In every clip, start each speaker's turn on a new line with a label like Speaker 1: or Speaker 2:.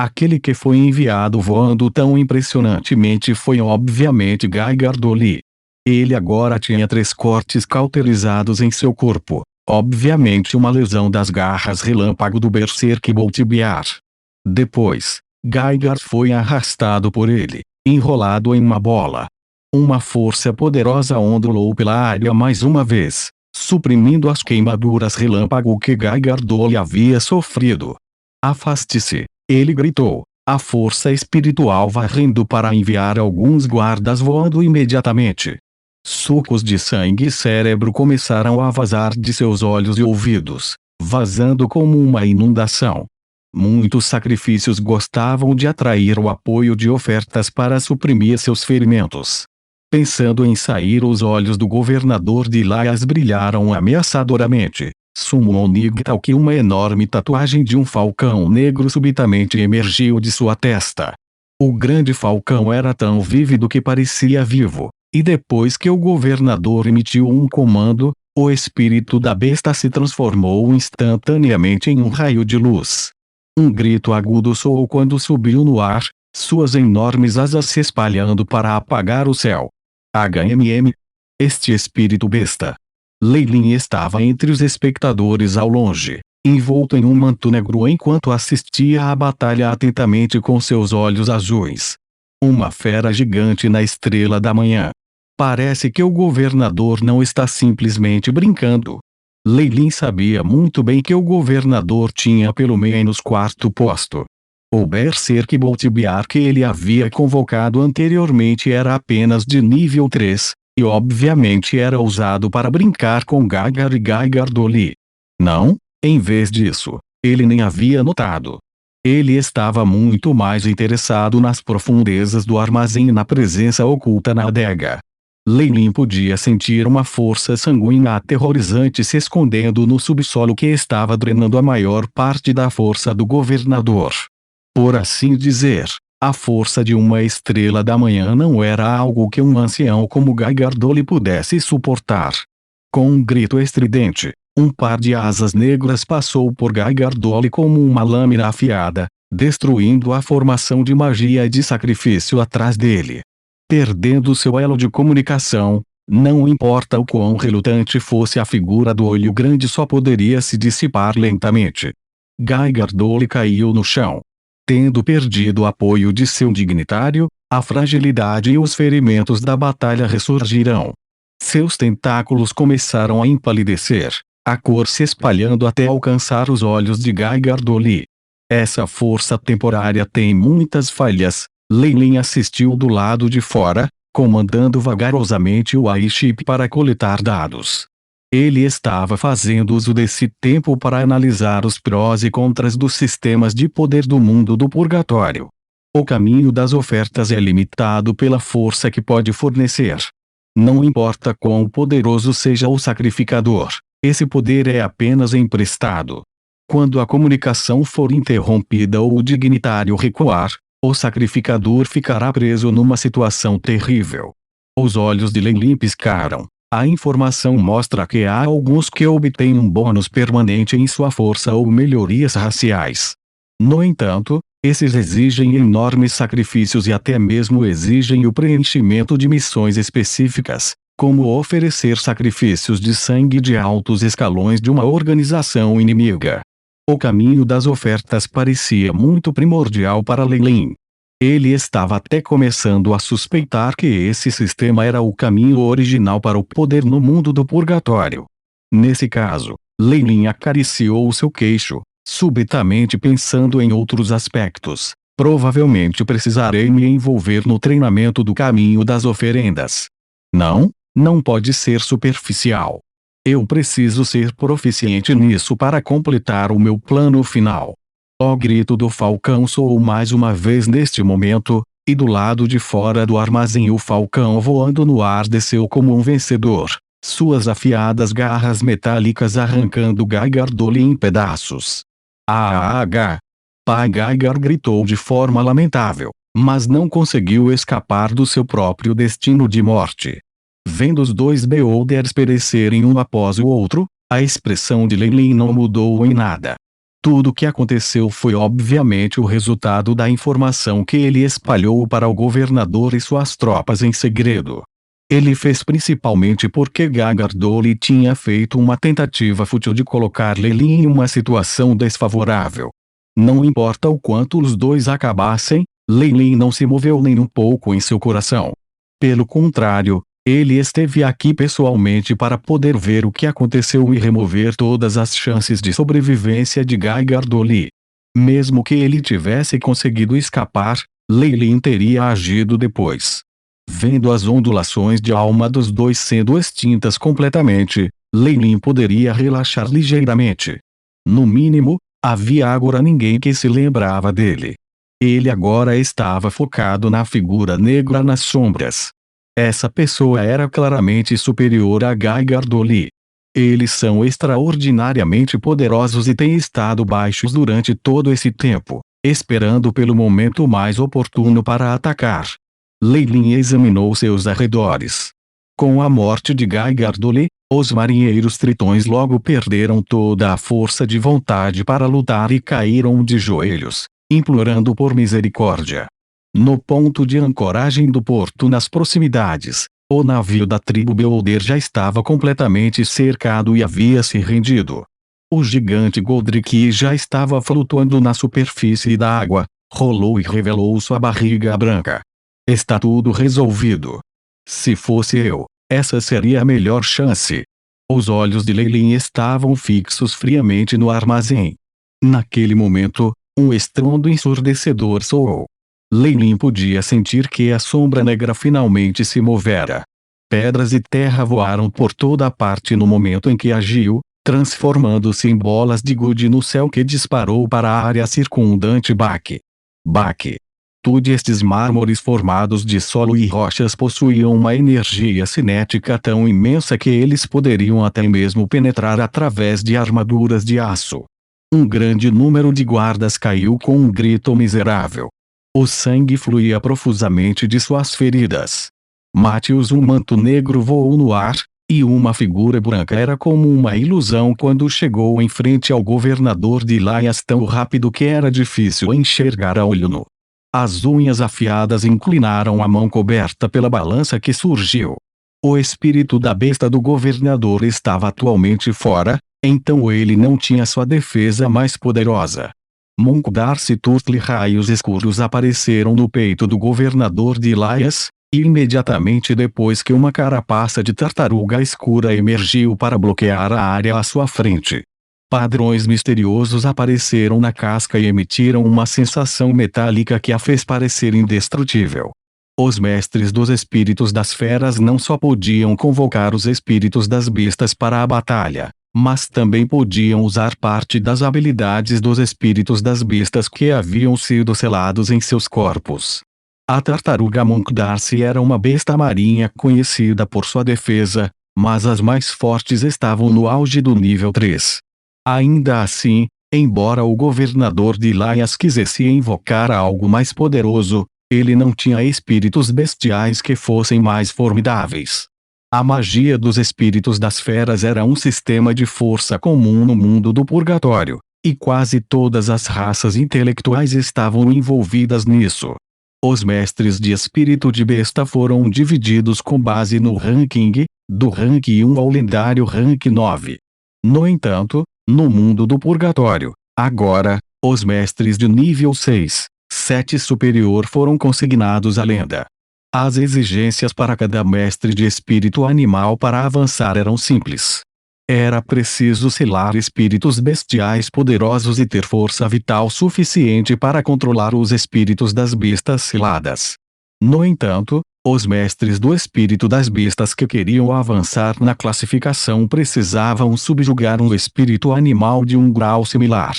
Speaker 1: Aquele que foi enviado voando tão impressionantemente foi obviamente Guy Gardoli. Ele agora tinha 3 cortes cauterizados em seu corpo, obviamente uma lesão das garras relâmpago do Berserk Boltibiar. Depois, Geiger foi arrastado por ele, enrolado em uma bola. Uma força poderosa ondulou pela área mais uma vez, suprimindo as queimaduras relâmpago que Guy Gardoli havia sofrido. Afaste-se, ele gritou, a força espiritual varrendo para enviar alguns guardas voando imediatamente. Sucos de sangue e cérebro começaram a vazar de seus olhos e ouvidos, vazando como uma inundação. Muitos sacrifícios gostavam de atrair o apoio de ofertas para suprimir seus ferimentos. Pensando em sair, os olhos do governador de Laias brilharam ameaçadoramente. Summon Nigtal que uma enorme tatuagem de um falcão negro subitamente emergiu de sua testa. O grande falcão era tão vívido que parecia vivo, e depois que o governador emitiu um comando, o espírito da besta se transformou instantaneamente em um raio de luz. Um grito agudo soou quando subiu no ar, suas enormes asas se espalhando para apagar o céu. HMM. Este espírito besta. Lei Lin estava entre os espectadores ao longe, envolto em um manto negro enquanto assistia à batalha atentamente com seus olhos azuis. Uma fera gigante na estrela da manhã. Parece que o governador não está simplesmente brincando. Lei Lin sabia muito bem que o governador tinha pelo menos 4º posto. O Berserk Boltibiar que ele havia convocado anteriormente era apenas de nível 3, e obviamente era usado para brincar com Geiger e Guy Gardoli. Não, em vez disso, ele nem havia notado. Ele estava muito mais interessado nas profundezas do armazém e na presença oculta na adega. Lei Lin podia sentir uma força sanguínea aterrorizante se escondendo no subsolo que estava drenando a maior parte da força do governador. Por assim dizer, a força de uma estrela da manhã não era algo que um ancião como Guy Gardoli pudesse suportar. Com um grito estridente, um par de asas negras passou por Guy Gardoli como uma lâmina afiada, destruindo a formação de magia e de sacrifício atrás dele. Perdendo seu elo de comunicação, não importa o quão relutante fosse a figura do olho grande, só poderia se dissipar lentamente. Guy Gardoli caiu no chão. Tendo perdido o apoio de seu dignitário, a fragilidade e os ferimentos da batalha ressurgirão. Seus tentáculos começaram a empalidecer, a cor se espalhando até alcançar os olhos de Guy Gardoli. Essa força temporária tem muitas falhas. Lei Lin assistiu do lado de fora, comandando vagarosamente o AI-chip para coletar dados. Ele estava fazendo uso desse tempo para analisar os prós e contras dos sistemas de poder do mundo do purgatório. O caminho das ofertas é limitado pela força que pode fornecer. Não importa quão poderoso seja o sacrificador, esse poder é apenas emprestado. Quando a comunicação for interrompida ou o dignitário recuar, o sacrificador ficará preso numa situação terrível. Os olhos de Lei Lin piscaram. A informação mostra que há alguns que obtêm um bônus permanente em sua força ou melhorias raciais. No entanto, esses exigem enormes sacrifícios e até mesmo exigem o preenchimento de missões específicas, como oferecer sacrifícios de sangue de altos escalões de uma organização inimiga. O caminho das ofertas parecia muito primordial para Lei Lin. Ele estava até começando a suspeitar que esse sistema era o caminho original para o poder no mundo do purgatório. Nesse caso, Lei Lin acariciou seu queixo, subitamente pensando em outros aspectos. Provavelmente precisarei me envolver no treinamento do caminho das oferendas. Não pode ser superficial. Eu preciso ser proficiente nisso para completar o meu plano final. O grito do falcão soou mais uma vez neste momento, e do lado de fora do armazém o falcão voando no ar desceu como um vencedor, suas afiadas garras metálicas arrancando Guy Gardoli em pedaços. Pai Geiger gritou de forma lamentável, mas não conseguiu escapar do seu próprio destino de morte. Vendo os 2 beholders perecerem um após o outro, a expressão de Lei Lin não mudou em nada. Tudo o que aconteceu foi obviamente o resultado da informação que ele espalhou para o governador e suas tropas em segredo. Ele fez principalmente porque Gagardoli tinha feito uma tentativa fútil de colocar Leilin em uma situação desfavorável. Não importa o quanto os dois acabassem, Leilin não se moveu nem um pouco em seu coração. Pelo contrário, ele esteve aqui pessoalmente para poder ver o que aconteceu e remover todas as chances de sobrevivência de Gagardoli. Mesmo que ele tivesse conseguido escapar, Leilin teria agido depois. Vendo as ondulações de alma dos dois sendo extintas completamente, Leilin poderia relaxar ligeiramente. No mínimo, havia agora ninguém que se lembrava dele. Ele agora estava focado na figura negra nas sombras. Essa pessoa era claramente superior a Gagardoli. Eles são extraordinariamente poderosos e têm estado baixos durante todo esse tempo, esperando pelo momento mais oportuno para atacar. Leilin examinou seus arredores. Com a morte de Gagardoli, os marinheiros tritões logo perderam toda a força de vontade para lutar e caíram de joelhos, implorando por misericórdia. No ponto de ancoragem do porto nas proximidades, o navio da tribo Beholder já estava completamente cercado e havia se rendido. O gigante Godric já estava flutuando na superfície da água, rolou e revelou sua barriga branca. Está tudo resolvido. Se fosse eu, essa seria a melhor chance. Os olhos de Leilin estavam fixos friamente no armazém. Naquele momento, um estrondo ensurdecedor soou. Leilin podia sentir que a sombra negra finalmente se movera. Pedras e terra voaram por toda a parte no momento em que agiu, transformando-se em bolas de gude no céu que disparou para a área circundante Baque. Tudo estes mármores formados de solo e rochas possuíam uma energia cinética tão imensa que eles poderiam até mesmo penetrar através de armaduras de aço. Um grande número de guardas caiu com um grito miserável. O sangue fluía profusamente de suas feridas. Matthews, um manto negro voou no ar, e uma figura branca era como uma ilusão quando chegou em frente ao governador de Laias tão rápido que era difícil enxergar a olho nu. As unhas afiadas inclinaram a mão coberta pela balança que surgiu. O espírito da besta do governador estava atualmente fora, então ele não tinha sua defesa mais poderosa. Monk-Darcy Turtle raios escuros apareceram no peito do governador de Laias, e imediatamente depois que uma carapaça de tartaruga escura emergiu para bloquear a área à sua frente. Padrões misteriosos apareceram na casca e emitiram uma sensação metálica que a fez parecer indestrutível. Os mestres dos espíritos das feras não só podiam convocar os espíritos das bestas para a batalha, mas também podiam usar parte das habilidades dos espíritos das bestas que haviam sido selados em seus corpos. A tartaruga Monk-Darcy era uma besta marinha conhecida por sua defesa, mas as mais fortes estavam no auge do nível 3. Ainda assim, embora o governador de Laias quisesse invocar algo mais poderoso, ele não tinha espíritos bestiais que fossem mais formidáveis. A magia dos espíritos das feras era um sistema de força comum no mundo do purgatório, e quase todas as raças intelectuais estavam envolvidas nisso. Os mestres de espírito de besta foram divididos com base no ranking, do rank 1 ao lendário rank 9. No entanto, no mundo do purgatório, agora, os mestres de nível 6, 7 superior foram consignados à lenda. As exigências para cada mestre de espírito animal para avançar eram simples. Era preciso selar espíritos bestiais poderosos e ter força vital suficiente para controlar os espíritos das bestas seladas. No entanto, os mestres do espírito das bestas que queriam avançar na classificação precisavam subjugar um espírito animal de um grau similar.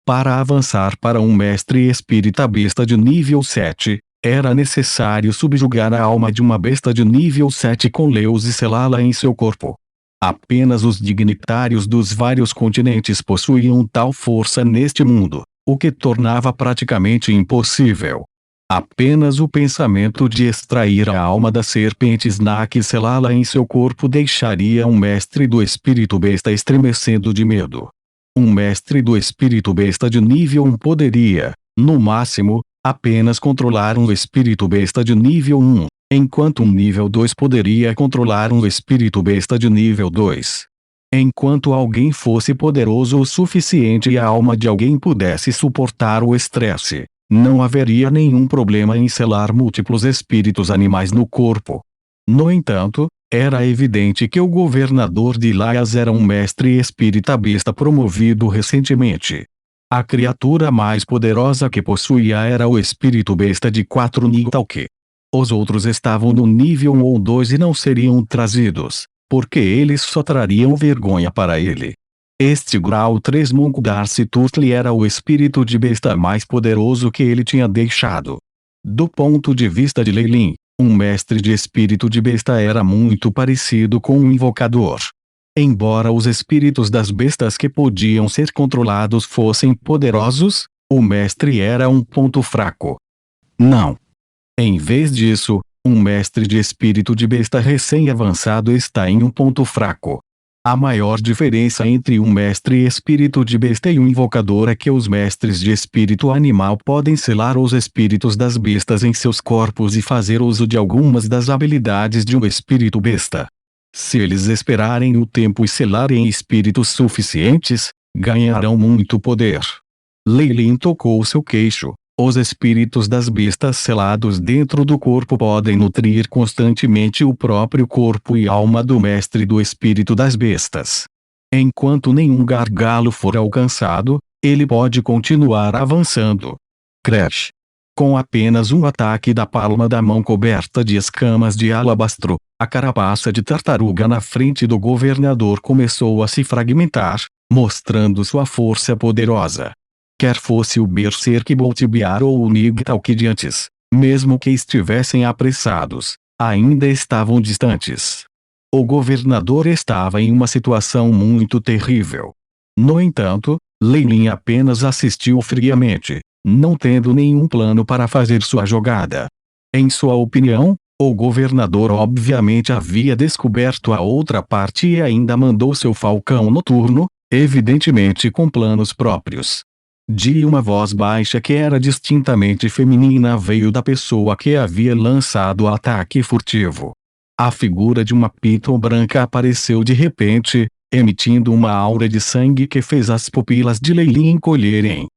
Speaker 1: Para avançar para um mestre espírita besta de nível 7, era necessário subjugar a alma de uma besta de nível 7 com Leus e selá-la em seu corpo. Apenas os dignitários dos vários continentes possuíam tal força neste mundo, o que tornava praticamente impossível. Apenas o pensamento de extrair a alma da serpente Snack e selá-la em seu corpo deixaria um mestre do espírito besta estremecendo de medo. Um mestre do espírito besta de nível 1 poderia, no máximo, apenas controlar um espírito besta de nível 1, enquanto um nível 2 poderia controlar um espírito besta de nível 2. Enquanto alguém fosse poderoso o suficiente e a alma de alguém pudesse suportar o estresse, não haveria nenhum problema em selar múltiplos espíritos animais no corpo. No entanto, era evidente que o governador de Laias era um mestre espírita besta promovido recentemente. A criatura mais poderosa que possuía era o espírito besta de 4 Nitalque. Os outros estavam no nível 1 ou 2 e não seriam trazidos, porque eles só trariam vergonha para ele. Este grau 3 Monk Darcy Turtle era o espírito de besta mais poderoso que ele tinha deixado. Do ponto de vista de Leilin, um mestre de espírito de besta era muito parecido com um invocador. Embora os espíritos das bestas que podiam ser controlados fossem poderosos, o mestre era um ponto fraco. Não. Em vez disso, um mestre de espírito de besta recém-avançado está em um ponto fraco. A maior diferença entre um mestre espírito de besta e um invocador é que os mestres de espírito animal podem selar os espíritos das bestas em seus corpos e fazer uso de algumas das habilidades de um espírito besta. Se eles esperarem o tempo e selarem espíritos suficientes, ganharão muito poder. Leilin tocou seu queixo. Os espíritos das bestas selados dentro do corpo podem nutrir constantemente o próprio corpo e alma do mestre do espírito das bestas. Enquanto nenhum gargalo for alcançado, ele pode continuar avançando. Crash! Com apenas um ataque da palma da mão coberta de escamas de alabastro, a carapaça de tartaruga na frente do governador começou a se fragmentar, mostrando sua força poderosa. Quer fosse o Berserk Boltibiar ou o Nigtalk de antes, mesmo que estivessem apressados, ainda estavam distantes. O governador estava em uma situação muito terrível. No entanto, Leilin apenas assistiu friamente, não tendo nenhum plano para fazer sua jogada. Em sua opinião, o governador obviamente havia descoberto a outra parte e ainda mandou seu falcão noturno, evidentemente com planos próprios. De uma voz baixa que era distintamente feminina veio da pessoa que havia lançado o ataque furtivo. A figura de uma Piton branca apareceu de repente, emitindo uma aura de sangue que fez as pupilas de Leilin encolherem.